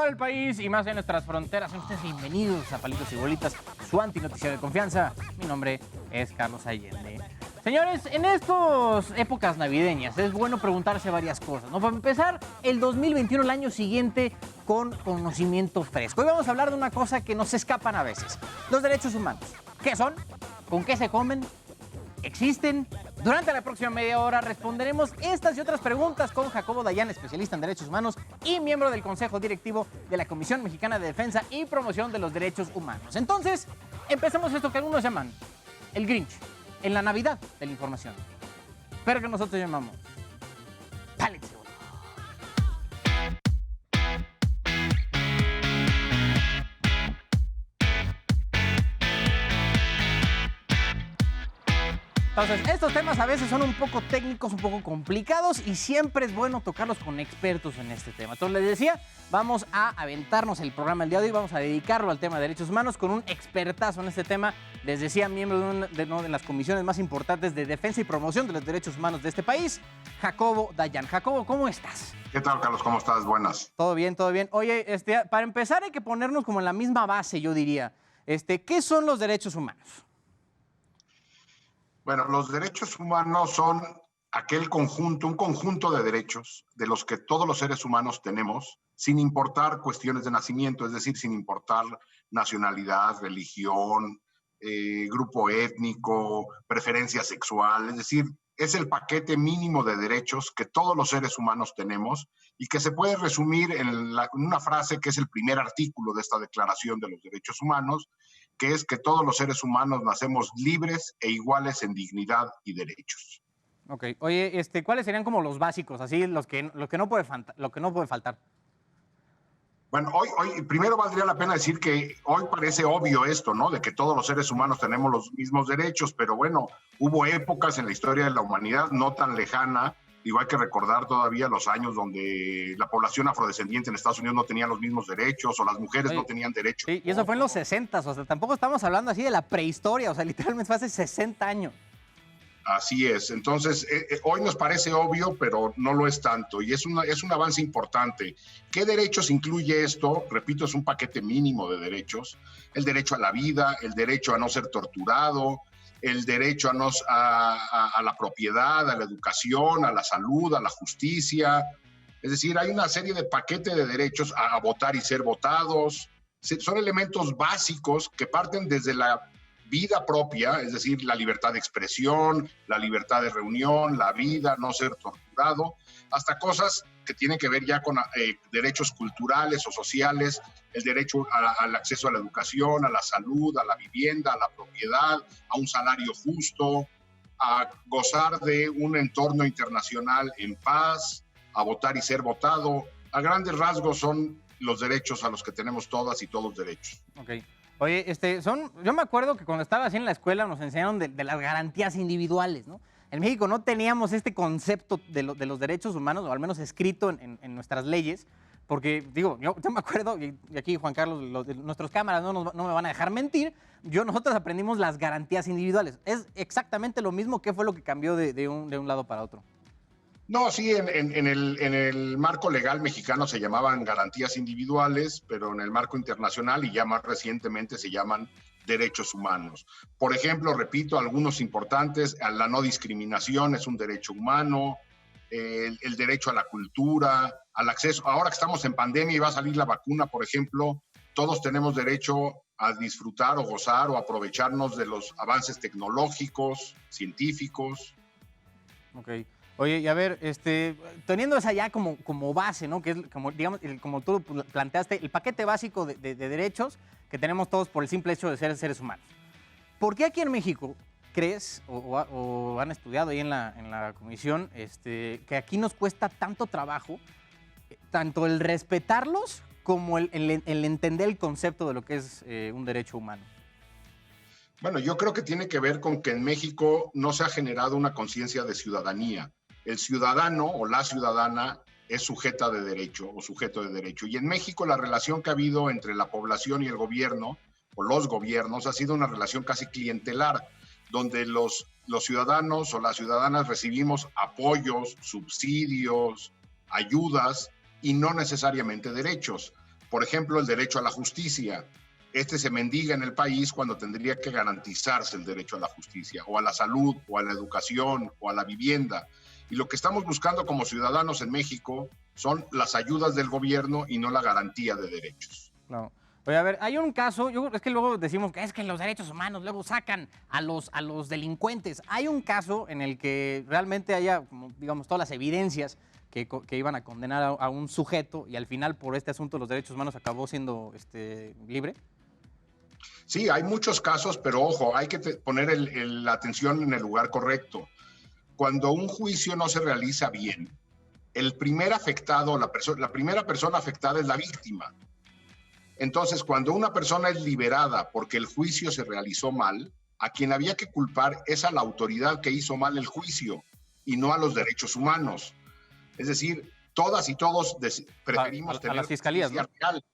todo el país y más en nuestras fronteras. Sean ustedes bienvenidos a Palitos y Bolitas, su antinoticiario de confianza. Mi nombre es Carlos Allende. Señores, en estas épocas navideñas es bueno preguntarse varias cosas, ¿no? Para empezar, el 2021, el año siguiente, con conocimiento fresco. Hoy vamos a hablar de una cosa que nos escapan a veces: los derechos humanos. ¿Qué son? ¿Con qué se comen? ¿Existen? Durante la próxima media hora responderemos estas y otras preguntas con Jacobo Dayan, especialista en derechos humanos y miembro del Consejo Directivo de la Comisión Mexicana de Defensa y Promoción de los Derechos Humanos. Entonces, empecemos esto que algunos llaman el Grinch, en la Navidad de la información, pero que nosotros llamamos Palitos y Bolitas. Entonces, estos temas a veces son un poco técnicos, un poco complicados y siempre es bueno tocarlos con expertos en este tema. Entonces, les decía, vamos a aventarnos el programa el día de hoy, vamos a dedicarlo al tema de derechos humanos con un expertazo en este tema. Les decía, miembro de una de las comisiones más importantes de defensa y promoción de los derechos humanos de este país, Jacobo Dayan. Jacobo, ¿cómo estás? ¿Qué tal, Carlos? ¿Cómo estás? Buenas. Todo bien, todo bien. Oye, para empezar hay que ponernos como en la misma base, yo diría. ¿Qué son los derechos humanos? Bueno, los derechos humanos son aquel conjunto, un conjunto de derechos de los que todos los seres humanos tenemos, sin importar cuestiones de nacimiento, es decir, sin importar nacionalidad, religión, grupo étnico, preferencia sexual, es decir, es el paquete mínimo de derechos que todos los seres humanos tenemos y que se puede resumir en una frase que es el primer artículo de esta Declaración de los Derechos Humanos, que es que todos los seres humanos nacemos libres e iguales en dignidad y derechos. Ok. Oye, ¿cuáles serían como los básicos, así, lo que no puede faltar? Bueno, hoy primero valdría la pena decir que hoy parece obvio esto, ¿no? De que todos los seres humanos tenemos los mismos derechos, pero bueno, hubo épocas en la historia de la humanidad no tan lejana. Digo, hay que recordar todavía los años donde la población afrodescendiente en Estados Unidos no tenía los mismos derechos o las mujeres no tenían derechos. Sí, y eso fue en los 60, o sea, tampoco estamos hablando así de la prehistoria, o sea, literalmente fue hace 60 años. Así es. Entonces, hoy nos parece obvio, pero no lo es tanto, y es un avance importante. ¿Qué derechos incluye esto? Repito, es un paquete mínimo de derechos. El derecho a la vida, el derecho a no ser torturado, el derecho a la propiedad, a la educación, a la salud, a la justicia. Es decir, hay una serie de paquetes de derechos a votar y ser votados. Son elementos básicos que parten desde la vida propia, es decir, la libertad de expresión, la libertad de reunión, la vida, no ser torturado, hasta cosas que tienen que ver ya con derechos culturales o sociales, el derecho al acceso a la educación, a la salud, a la vivienda, a la propiedad, a un salario justo, a gozar de un entorno internacional en paz, a votar y ser votado. A grandes rasgos son los derechos a los que tenemos todas y todos derechos. Ok. Oye, yo me acuerdo que cuando estaba así en la escuela nos enseñaron de las garantías individuales, ¿no? En México no teníamos este concepto de los derechos humanos, o al menos escrito en nuestras leyes, porque, digo, yo me acuerdo, y aquí Juan Carlos, nuestros cámaras no me van a dejar mentir, nosotros aprendimos las garantías individuales. ¿Es exactamente lo mismo? ¿Qué fue lo que cambió de un lado para otro? No, sí, en el marco legal mexicano se llamaban garantías individuales, pero en el marco internacional y ya más recientemente se llaman derechos humanos. Por ejemplo, repito, algunos importantes: la no discriminación es un derecho humano, el derecho a la cultura, al acceso. Ahora que estamos en pandemia y va a salir la vacuna, por ejemplo, todos tenemos derecho a disfrutar o gozar o aprovecharnos de los avances tecnológicos, científicos. Ok. Oye, y a ver, teniendo esa ya como base, ¿no? Que es, como, digamos, como tú planteaste, el paquete básico de derechos que tenemos todos por el simple hecho de ser seres humanos. ¿Por qué aquí en México crees, o han estudiado ahí en la comisión, que aquí nos cuesta tanto trabajo, tanto el respetarlos como el entender el concepto de lo que es un derecho humano? Bueno, yo creo que tiene que ver con que en México no se ha generado una conciencia de ciudadanía. El ciudadano o la ciudadana es sujeta de derecho o sujeto de derecho. Y en México la relación que ha habido entre la población y el gobierno o los gobiernos ha sido una relación casi clientelar, donde los ciudadanos o las ciudadanas recibimos apoyos, subsidios, ayudas y no necesariamente derechos. Por ejemplo, el derecho a la justicia. Este se mendiga en el país cuando tendría que garantizarse el derecho a la justicia, o a la salud, o a la educación, o a la vivienda. Y lo que estamos buscando como ciudadanos en México son las ayudas del gobierno y no la garantía de derechos. No. Oye, a ver, hay un caso, es que luego decimos que es que los derechos humanos luego sacan a los delincuentes. Hay un caso en el que realmente haya, como, digamos, todas las evidencias que iban a condenar a un sujeto y al final por este asunto de los derechos humanos acabó siendo libre. Sí, hay muchos casos, pero ojo, hay que poner la atención en el lugar correcto. Cuando un juicio no se realiza bien, el primer afectado, la primera persona afectada es la víctima. Entonces, cuando una persona es liberada porque el juicio se realizó mal, a quien había que culpar es a la autoridad que hizo mal el juicio y no a los derechos humanos. Es decir, todas y todos preferimos tener a las fiscalías, ¿no? Real.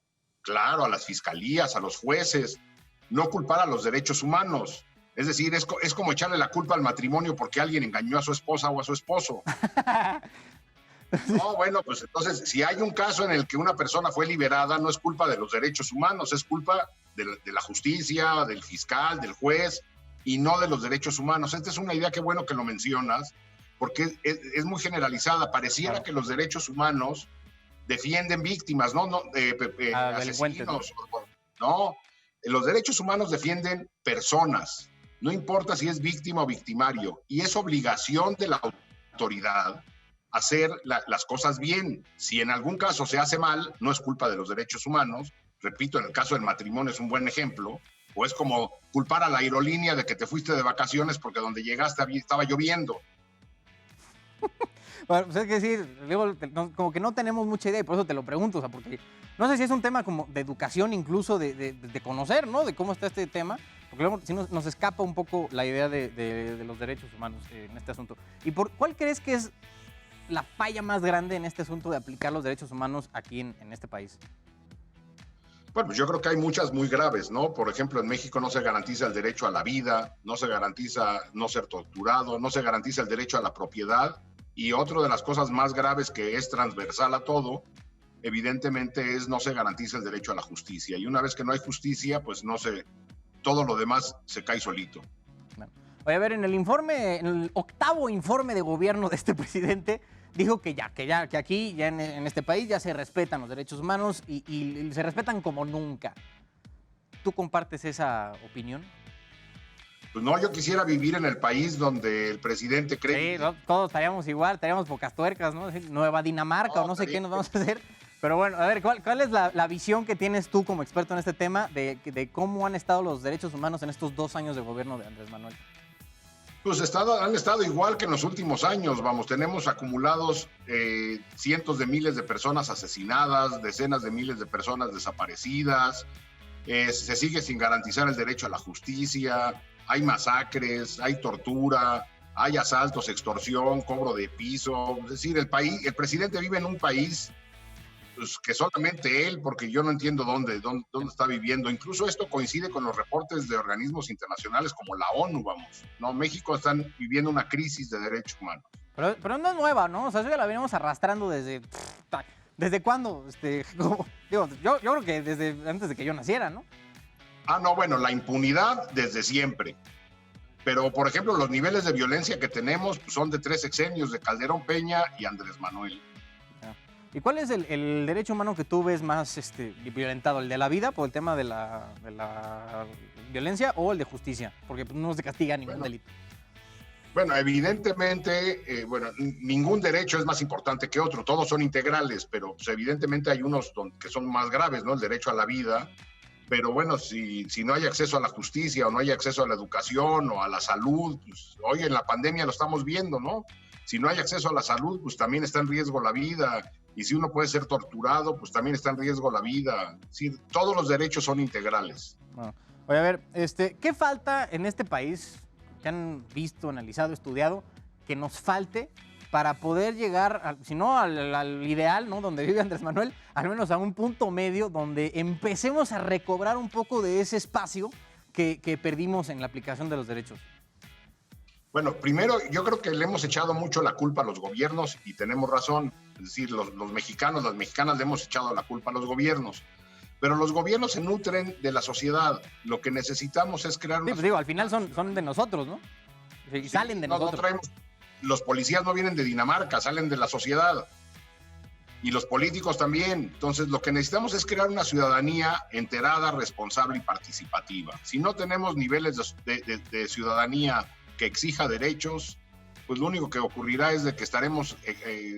Claro, a las fiscalías, a los jueces, no culpar a los derechos humanos. Es decir, es como echarle la culpa al matrimonio porque alguien engañó a su esposa o a su esposo. No, bueno, pues entonces, si hay un caso en el que una persona fue liberada, no es culpa de los derechos humanos, es culpa de la justicia, del fiscal, del juez, y no de los derechos humanos. Esta es una idea, que bueno que lo mencionas, porque es muy generalizada. Pareciera que los derechos humanos defienden víctimas, no asesinos. No, los derechos humanos defienden personas, no importa si es víctima o victimario, y es obligación de la autoridad hacer las cosas bien. Si en algún caso se hace mal, no es culpa de los derechos humanos. Repito, en el caso del matrimonio es un buen ejemplo. O es como culpar a la aerolínea de que te fuiste de vacaciones porque donde llegaste estaba lloviendo. Bueno, pues es que sí, luego, como que no tenemos mucha idea y por eso te lo pregunto, o sea, porque no sé si es un tema como de educación incluso, de conocer, ¿no? De cómo está este tema, porque luego sí nos escapa un poco la idea de los derechos humanos en este asunto. ¿Y cuál crees que es la falla más grande en este asunto de aplicar los derechos humanos aquí en este país? Bueno, pues yo creo que hay muchas muy graves, ¿no? Por ejemplo, en México no se garantiza el derecho a la vida, no se garantiza no ser torturado, no se garantiza el derecho a la propiedad, y otra de las cosas más graves que es transversal a todo, evidentemente, es no se garantiza el derecho a la justicia. Y una vez que no hay justicia, pues todo lo demás se cae solito. Bueno, voy a ver, en el el octavo informe de gobierno de este presidente, dijo que aquí, ya en este país, ya se respetan los derechos humanos y se respetan como nunca. ¿Tú compartes esa opinión? Pues no, yo quisiera vivir en el país donde el presidente cree... Sí, todos estaríamos igual, estaríamos pocas tuercas, ¿no? Nueva Dinamarca o no sé qué nos vamos a hacer. Pero bueno, a ver, ¿cuál es la visión que tienes tú como experto en este tema de cómo han estado los derechos humanos en estos 2 años de gobierno de Andrés Manuel? Pues han estado igual que en los últimos años, vamos, tenemos acumulados cientos de miles de personas asesinadas, decenas de miles de personas desaparecidas, se sigue sin garantizar el derecho a la justicia, hay masacres, hay tortura, hay asaltos, extorsión, cobro de piso. Es decir, el presidente vive en un país pues, que solamente él, porque yo no entiendo dónde está viviendo. Incluso esto coincide con los reportes de organismos internacionales como la ONU, vamos. No, México está viviendo una crisis de derechos humanos. Pero no es nueva, ¿no? O sea, eso ya la venimos arrastrando ¿desde cuándo? Yo creo que desde antes de que yo naciera, ¿no? No, bueno, la impunidad desde siempre. Pero, por ejemplo, los niveles de violencia que tenemos pues, son de 3 sexenios, de Calderón, Peña y Andrés Manuel. ¿Y cuál es el derecho humano que tú ves más violentado? ¿El de la vida por el tema de la violencia o el de justicia? Porque no se castiga ningún delito. Bueno, evidentemente, ningún derecho es más importante que otro, todos son integrales, pero pues, evidentemente hay unos que son más graves, ¿no? El derecho a la vida. Pero bueno, si no hay acceso a la justicia o no hay acceso a la educación o a la salud, pues hoy en la pandemia lo estamos viendo, ¿no? Si no hay acceso a la salud, pues también está en riesgo la vida. Y si uno puede ser torturado, pues también está en riesgo la vida. Sí, todos los derechos son integrales. Bueno, voy a ver, ¿qué falta en este país, que han visto, analizado, estudiado, que nos falte para poder llegar, si no al ideal, ¿no? Donde vive Andrés Manuel, al menos a un punto medio donde empecemos a recobrar un poco de ese espacio que perdimos en la aplicación de los derechos? Bueno, primero, yo creo que le hemos echado mucho la culpa a los gobiernos y tenemos razón. Es decir, los mexicanos, las mexicanas le hemos echado la culpa a los gobiernos. Pero los gobiernos se nutren de la sociedad. Lo que necesitamos es crear una... Sí, pues digo, al final son de nosotros, ¿no? Y sí, salen de nosotros. No traemos, los policías no vienen de Dinamarca, salen de la sociedad. Y los políticos también. Entonces, lo que necesitamos es crear una ciudadanía enterada, responsable y participativa. Si no tenemos niveles de ciudadanía que exija derechos, pues lo único que ocurrirá es de que estaremos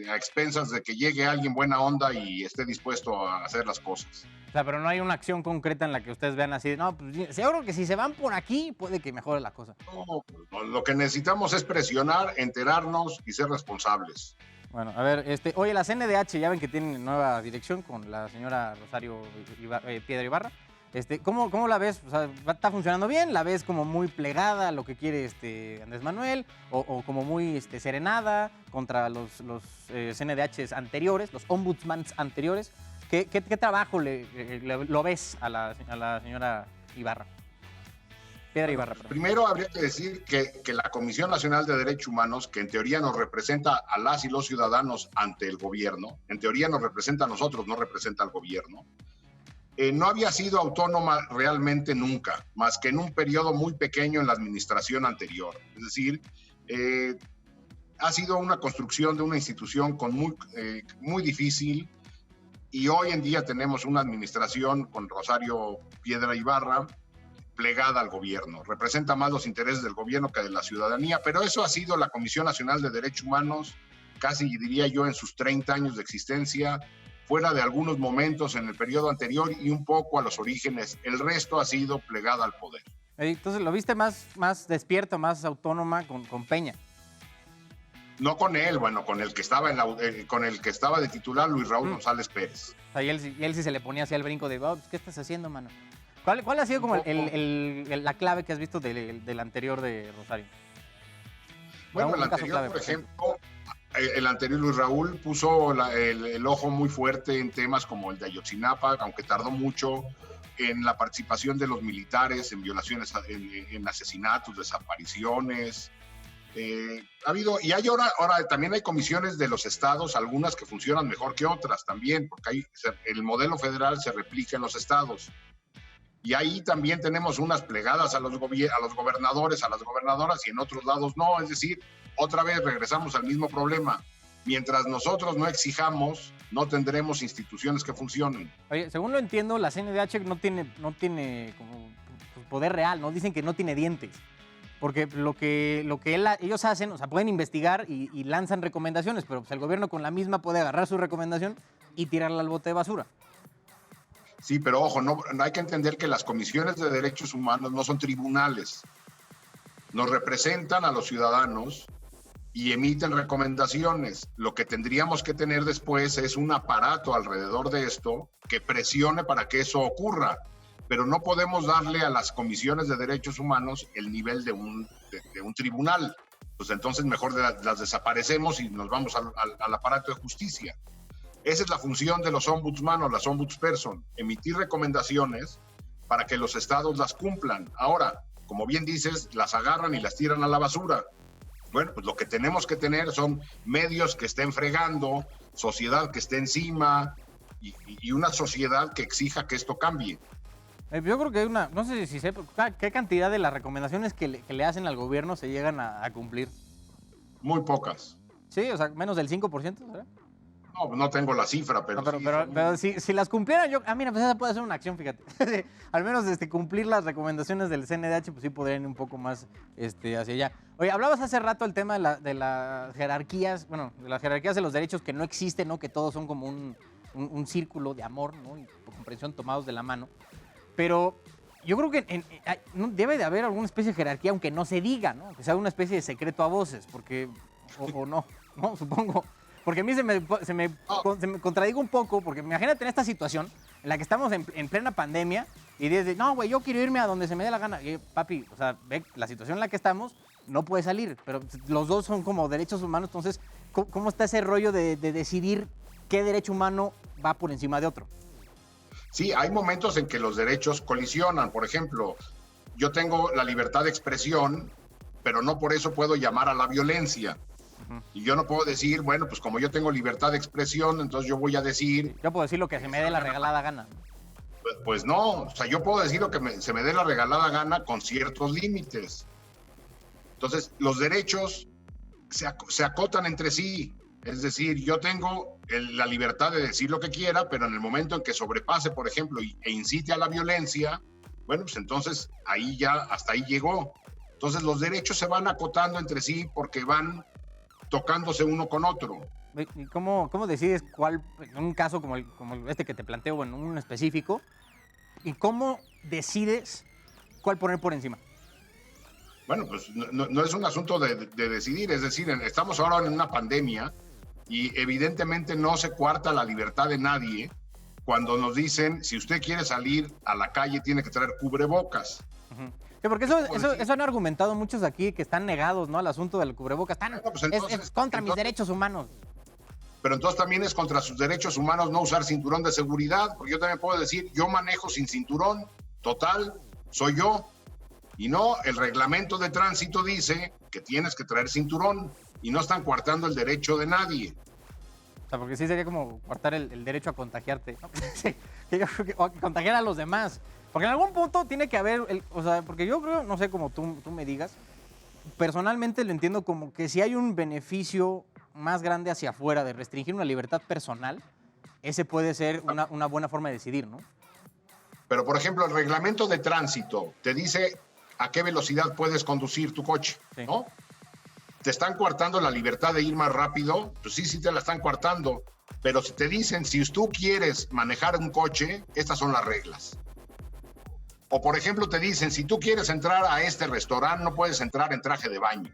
a expensas de que llegue alguien buena onda y esté dispuesto a hacer las cosas. O sea, pero no hay una acción concreta en la que ustedes vean así, no, pues seguro que si se van por aquí puede que mejore la cosa. No, lo que necesitamos es presionar, enterarnos y ser responsables. Bueno, a ver, oye, la CNDH, ya ven que tiene nueva dirección con la señora Rosario Piedra Ibarra. ¿Cómo la ves? O sea, ¿está funcionando bien? ¿La ves como muy plegada a lo que quiere Andrés Manuel? ¿O como muy serenada contra los CNDHs anteriores, los ombudsmans anteriores? ¿Qué trabajo lo ves a la señora Ibarra? Piedra Ibarra. Perdón. Primero habría que decir que la Comisión Nacional de Derechos Humanos, que en teoría nos representa a las y los ciudadanos ante el gobierno, en teoría nos representa a nosotros, no representa al gobierno, no había sido autónoma realmente nunca, más que en un periodo muy pequeño en la administración anterior. Es decir, ha sido una construcción de una institución muy difícil, y hoy en día tenemos una administración con Rosario Piedra Ibarra plegada al gobierno. Representa más los intereses del gobierno que de la ciudadanía, pero eso ha sido la Comisión Nacional de Derechos Humanos, casi diría yo en sus 30 años de existencia, fuera de algunos momentos en el periodo anterior y un poco a los orígenes. El resto ha sido plegada al poder. Entonces, ¿lo viste más despierto, más autónoma con Peña? No con él, bueno, con el que estaba de titular, Luis Raúl González Pérez. O sea, y él sí se le ponía así al brinco de, oh, ¿qué estás haciendo, mano? ¿Cuál ha sido como la clave que has visto del anterior de Rosario? Bueno, el anterior, clave, por ejemplo, el anterior Luis Raúl puso el ojo muy fuerte en temas como el de Ayotzinapa, aunque tardó mucho, en la participación de los militares, en violaciones, en asesinatos, desapariciones. Ha habido, y hay ahora también hay comisiones de los estados, algunas que funcionan mejor que otras también, porque el modelo federal se replica en los estados. Y ahí también tenemos unas plegadas a los gobernadores, a las gobernadoras, y en otros lados no. Es decir, otra vez regresamos al mismo problema. Mientras nosotros no exijamos, no tendremos instituciones que funcionen. Oye, según lo entiendo, la CNDH no tiene como poder real, ¿no? Dicen que no tiene dientes. Porque lo que ellos hacen, o sea, pueden investigar y lanzan recomendaciones, pero pues el gobierno con la misma puede agarrar su recomendación y tirarla al bote de basura. Sí, pero ojo, no hay que entender que las comisiones de derechos humanos no son tribunales. Nos representan a los ciudadanos y emiten recomendaciones. Lo que tendríamos que tener después es un aparato alrededor de esto que presione para que eso ocurra. Pero no podemos darle a las comisiones de derechos humanos el nivel de un tribunal. Pues entonces mejor las desaparecemos y nos vamos al aparato de justicia. Esa es la función de los ombudsman o las ombudsperson, emitir recomendaciones para que los estados las cumplan. Ahora, como bien dices, las agarran y las tiran a la basura. Bueno, pues lo que tenemos que tener son medios que estén fregando, sociedad que esté encima y una sociedad que exija que esto cambie. Yo creo que hay no sé si sé, ¿qué cantidad de las recomendaciones que le hacen al gobierno se llegan a cumplir? Muy pocas. Sí, o sea, menos del 5%, ¿verdad? No tengo la cifra, pero... Pero si las cumplieran mira, pues esa puede ser una acción, fíjate. Al menos cumplir las recomendaciones del CNDH, pues sí podrían ir un poco más hacia allá. Oye, hablabas hace rato del tema de las jerarquías, bueno, de las jerarquías de los derechos que no existen, ¿no? Que todos son como un círculo de amor, ¿no? Y por comprensión tomados de la mano. Pero yo creo que debe de haber alguna especie de jerarquía, aunque no se diga, ¿no? Que sea una especie de secreto a voces, porque... O no, supongo... Porque a mí se me contradigo un poco, porque imagínate en esta situación en la que estamos en plena pandemia y dices, no, güey, yo quiero irme a donde se me dé la gana. Y, papi, o sea, ve, la situación en la que estamos no puede salir, pero los dos son como derechos humanos, entonces, ¿cómo está ese rollo de decidir qué derecho humano va por encima de otro? Sí, hay momentos en que los derechos colisionan. Por ejemplo, yo tengo la libertad de expresión, pero no por eso puedo llamar a la violencia. Y yo no puedo decir, bueno, pues como yo tengo libertad de expresión, entonces yo voy a decir... Yo puedo decir lo que se me dé la regalada gana. Pues no, o sea, yo puedo decir lo que se me dé la regalada gana con ciertos límites. Entonces, los derechos se acotan entre sí. Es decir, yo tengo la libertad de decir lo que quiera, pero en el momento en que sobrepase, por ejemplo, e incite a la violencia, bueno, pues entonces ahí ya, hasta ahí llegó. Entonces los derechos se van acotando entre sí porque van tocándose uno con otro. ¿Y cómo decides cuál, en un caso como este que te planteo, en un específico, y cómo decides cuál poner por encima? Bueno, pues no es un asunto de decidir, es decir, estamos ahora en una pandemia y evidentemente no se coarta la libertad de nadie cuando nos dicen, si usted quiere salir a la calle tiene que traer cubrebocas. Uh-huh. Sí, porque eso han argumentado muchos aquí que están negados, ¿no?, al asunto del cubrebocas. Pues entonces, es contra mis derechos humanos. Pero entonces también es contra sus derechos humanos no usar cinturón de seguridad, porque yo también puedo decir, yo manejo sin cinturón, total, soy yo. Y no, el reglamento de tránsito dice que tienes que traer cinturón y no están coartando el derecho de nadie. O sea, porque sí sería como coartar el derecho a contagiarte, ¿no? Sí, o a contagiar a los demás. Porque en algún punto tiene que haber, o sea, porque yo creo, no sé, como tú me digas, personalmente lo entiendo como que si hay un beneficio más grande hacia afuera de restringir una libertad personal, ese puede ser una buena forma de decidir, ¿no? Pero, por ejemplo, el reglamento de tránsito te dice a qué velocidad puedes conducir tu coche, sí, ¿no? Te están coartando la libertad de ir más rápido, pues sí te la están coartando, pero si te dicen, si tú quieres manejar un coche, estas son las reglas. O, por ejemplo, te dicen, si tú quieres entrar a este restaurante, no puedes entrar en traje de baño.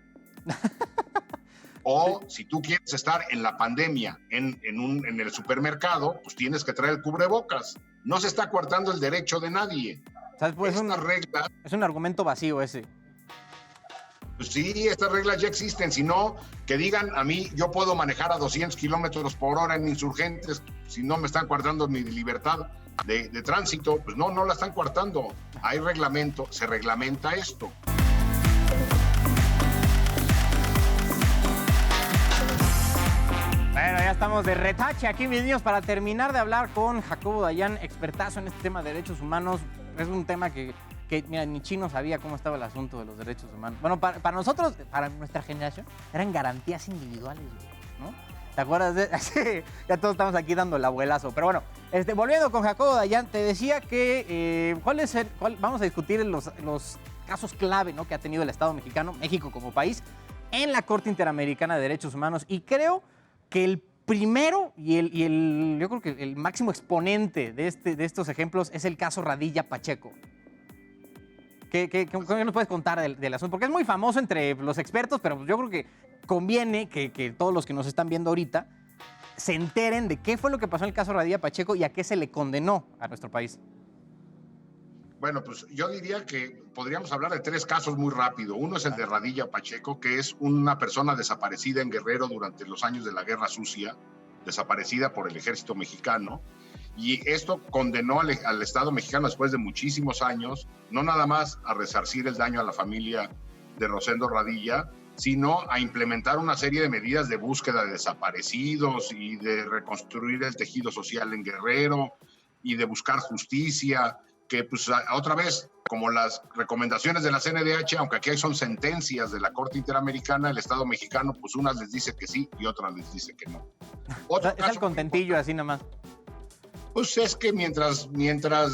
O si tú quieres estar en la pandemia en el supermercado, pues tienes que traer el cubrebocas. No se está coartando el derecho de nadie. ¿Sabes? Pues es un argumento vacío ese. Pues sí, estas reglas ya existen. Si no, que digan a mí, yo puedo manejar a 200 kilómetros por hora en Insurgentes, si no me están coartando mi libertad de tránsito. Pues no la están coartando. Hay reglamento, se reglamenta esto. Bueno, ya estamos de retache aquí, mis niños, para terminar de hablar con Jacobo Dayan, expertazo en este tema de derechos humanos. Es un tema que mira, ni Chino sabía cómo estaba el asunto de los derechos humanos. Bueno, para nosotros, para nuestra generación, eran garantías individuales, ¿no? ¿Te acuerdas de...? Sí, ya todos estamos aquí dando el abuelazo. Pero bueno, volviendo con Jacobo Dayan, te decía que vamos a discutir los casos clave, ¿no?, que ha tenido el Estado mexicano, México como país, en la Corte Interamericana de Derechos Humanos. Y creo que el primero yo creo que el máximo exponente de estos ejemplos es el caso Radilla Pacheco. ¿Qué nos puedes contar del asunto? Porque es muy famoso entre los expertos, pero yo creo que conviene que todos los que nos están viendo ahorita se enteren de qué fue lo que pasó en el caso Radilla Pacheco y a qué se le condenó a nuestro país. Bueno, pues yo diría que podríamos hablar de 3 casos muy rápido. Uno es el de Radilla Pacheco, que es una persona desaparecida en Guerrero durante los años de la Guerra Sucia, desaparecida por el ejército mexicano. Y esto condenó al Estado mexicano después de muchísimos años, no nada más a resarcir el daño a la familia de Rosendo Radilla, sino a implementar una serie de medidas de búsqueda de desaparecidos y de reconstruir el tejido social en Guerrero y de buscar justicia, que pues otra vez, como las recomendaciones de la CNDH, aunque aquí son sentencias de la Corte Interamericana, el Estado mexicano, pues unas les dice que sí y otras les dice que no. Es el contentillo así nomás. Pues es que mientras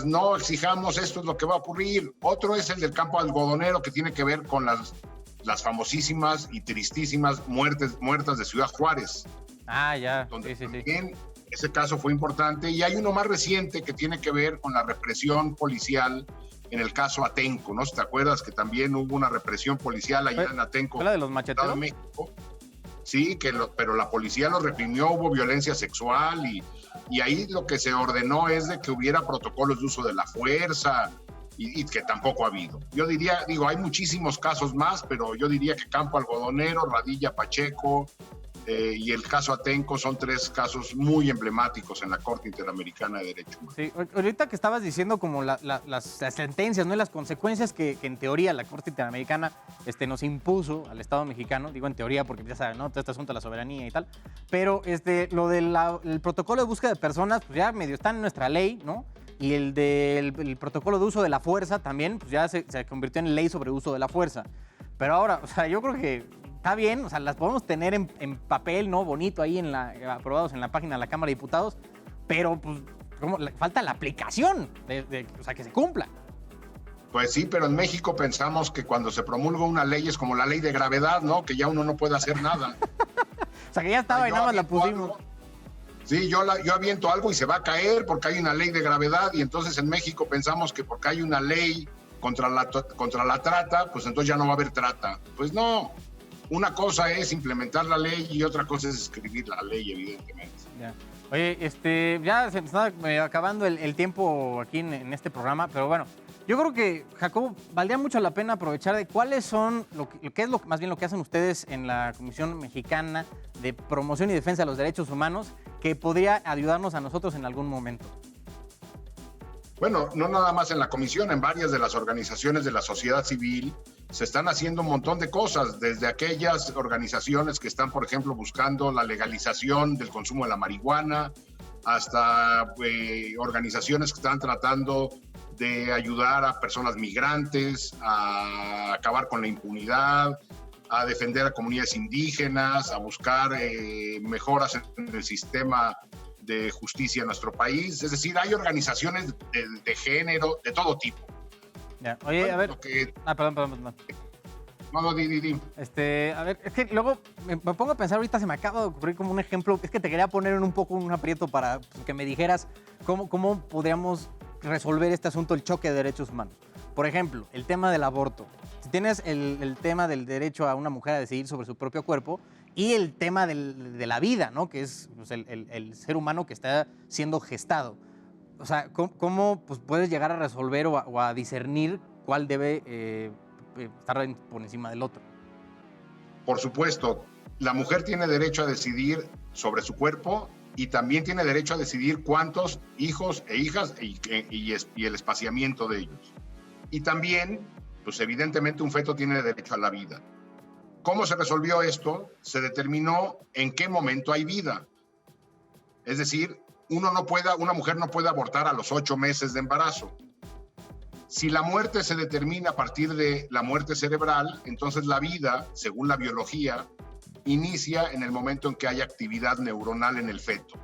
no exijamos, esto es lo que va a ocurrir. Otro es el del campo algodonero, que tiene que ver con las famosísimas y tristísimas muertas de Ciudad Juárez. Ah, ya. Donde sí. También ese caso fue importante. Y hay uno más reciente que tiene que ver con la represión policial en el caso Atenco, ¿no? ¿Te acuerdas que también hubo una represión policial allá en Atenco? ¿Fue la de los macheteros? De México. Sí, pero la policía lo reprimió, hubo violencia sexual y ahí lo que se ordenó es de que hubiera protocolos de uso de la fuerza y que tampoco ha habido. Yo diría, hay muchísimos casos más, pero yo diría que Campo Algodonero, Radilla Pacheco y el caso Atenco son 3 casos muy emblemáticos en la Corte Interamericana de Derechos Humanos. Sí, ahorita que estabas diciendo como las sentencias, ¿no?, y las consecuencias que en teoría la Corte Interamericana nos impuso al Estado mexicano, digo en teoría porque ya saben, ¿no?, todo este asunto de la soberanía y tal, pero lo del protocolo de búsqueda de personas, pues ya medio está en nuestra ley, ¿no? y el protocolo de uso de la fuerza también, pues ya se convirtió en ley sobre uso de la fuerza. Pero ahora, o sea, yo creo que está bien, o sea, las podemos tener en papel, ¿no? Bonito ahí aprobados en la página de la Cámara de Diputados, pero pues falta la aplicación, o sea, que se cumpla. Pues sí, pero en México pensamos que cuando se promulga una ley es como la ley de gravedad, ¿no? Que ya uno no puede hacer nada. O sea, que ya estaba y nada más la pusimos. Sí, yo aviento algo y se va a caer porque hay una ley de gravedad, y entonces en México pensamos que porque hay una ley contra la trata, pues entonces ya no va a haber trata. Pues no, una cosa es implementar la ley y otra cosa es escribir la ley, evidentemente. Ya. Oye, ya se está acabando el tiempo aquí en este programa, pero bueno, yo creo que, Jacobo, valdría mucho la pena aprovechar de cuáles son, más bien lo que hacen ustedes en la Comisión Mexicana de Promoción y Defensa de los Derechos Humanos, que podría ayudarnos a nosotros en algún momento. Bueno, no nada más en la comisión, en varias de las organizaciones de la sociedad civil se están haciendo un montón de cosas, desde aquellas organizaciones que están, por ejemplo, buscando la legalización del consumo de la marihuana, hasta organizaciones que están tratando de ayudar a personas migrantes, a acabar con la impunidad, a defender a comunidades indígenas, a buscar mejoras en el sistema de justicia en nuestro país. Es decir, hay organizaciones de género, de todo tipo. Ya. Oye, bueno, a ver. Perdón. No, di. A ver, es que luego me pongo a pensar, ahorita se me acaba de ocurrir como un ejemplo, es que te quería poner en un aprieto para que me dijeras cómo podríamos resolver este asunto del choque de derechos humanos. Por ejemplo, el tema del aborto. Si tienes el tema del derecho a una mujer a decidir sobre su propio cuerpo y el tema de la vida, ¿no? Que es pues, el ser humano que está siendo gestado. O sea, ¿cómo pues, puedes llegar a resolver o a discernir cuál debe estar por encima del otro? Por supuesto, la mujer tiene derecho a decidir sobre su cuerpo y también tiene derecho a decidir cuántos hijos e hijas y el espaciamiento de ellos. Y también, pues evidentemente un feto tiene derecho a la vida. ¿Cómo se resolvió esto? Se determinó en qué momento hay vida. Es decir, una mujer no puede abortar a los 8 meses de embarazo. Si la muerte se determina a partir de la muerte cerebral, entonces la vida, según la biología, inicia en el momento en que hay actividad neuronal en el feto.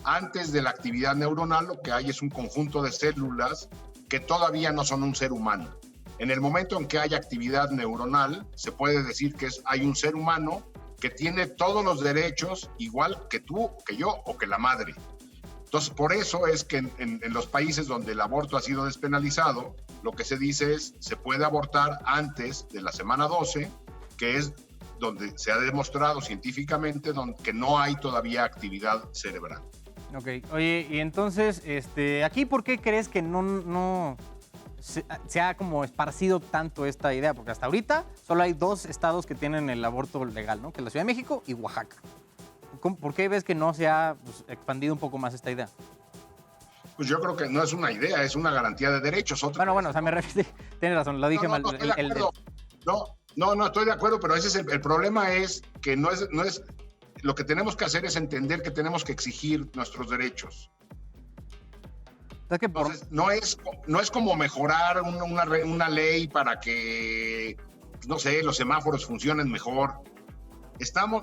Antes de la actividad neuronal, lo que hay es un conjunto de células que todavía no son un ser humano. En el momento en que hay actividad neuronal, se puede decir que hay un ser humano que tiene todos los derechos, igual que tú, que yo o que la madre. Entonces, por eso es que en los países donde el aborto ha sido despenalizado, lo que se dice es se puede abortar antes de la semana 12, que es donde se ha demostrado científicamente que no hay todavía actividad cerebral. Ok, oye, y entonces, ¿aquí por qué crees que no se ha como esparcido tanto esta idea? Porque hasta ahorita solo hay 2 estados que tienen el aborto legal, ¿no? Que es la Ciudad de México y Oaxaca. ¿Por qué ves que no se ha expandido un poco más esta idea? Pues yo creo que no es una idea, es una garantía de derechos. Bueno, o sea, me refiero, tienes razón, lo dije mal. No, estoy de acuerdo, pero ese es el problema, es que no es lo que tenemos que hacer es entender que tenemos que exigir nuestros derechos. Entonces, no es como mejorar una ley para que, no sé, los semáforos funcionen mejor.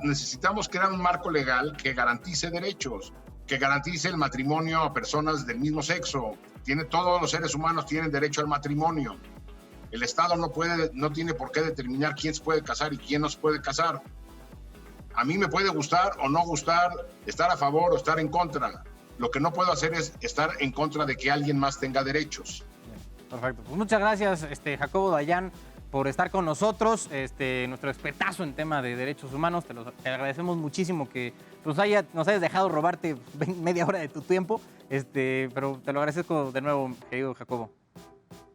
Necesitamos crear un marco legal que garantice derechos, que garantice el matrimonio a personas del mismo sexo. Todos los seres humanos tienen derecho al matrimonio. El Estado no tiene por qué determinar quién se puede casar y quién no se puede casar. A mí me puede gustar o no gustar, estar a favor o estar en contra. Lo que no puedo hacer es estar en contra de que alguien más tenga derechos. Perfecto. Pues muchas gracias, Jacobo Dayan, por estar con nosotros, nuestro expertazo en tema de derechos humanos. Te agradecemos muchísimo que nos hayas dejado robarte media hora de tu tiempo, pero te lo agradezco de nuevo, querido Jacobo.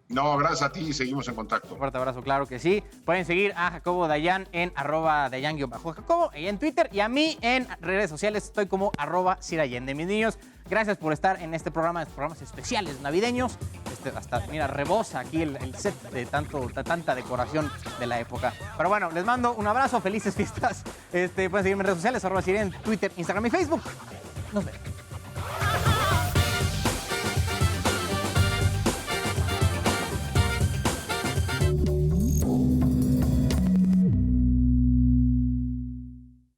No, gracias a ti y seguimos en contacto. Un fuerte abrazo, claro que sí. Pueden seguir a Jacobo Dayan en @Dayan_Jacobo y en Twitter, y a mí en redes sociales estoy como @Sirallende. Mis niños, gracias por estar en este programa, de programas especiales navideños. Hasta, mira, rebosa aquí el set de tanta decoración de la época. Pero bueno, les mando un abrazo, felices fiestas. Pueden seguirme en redes sociales, @Sirallende en Twitter, Instagram y Facebook. Nos vemos.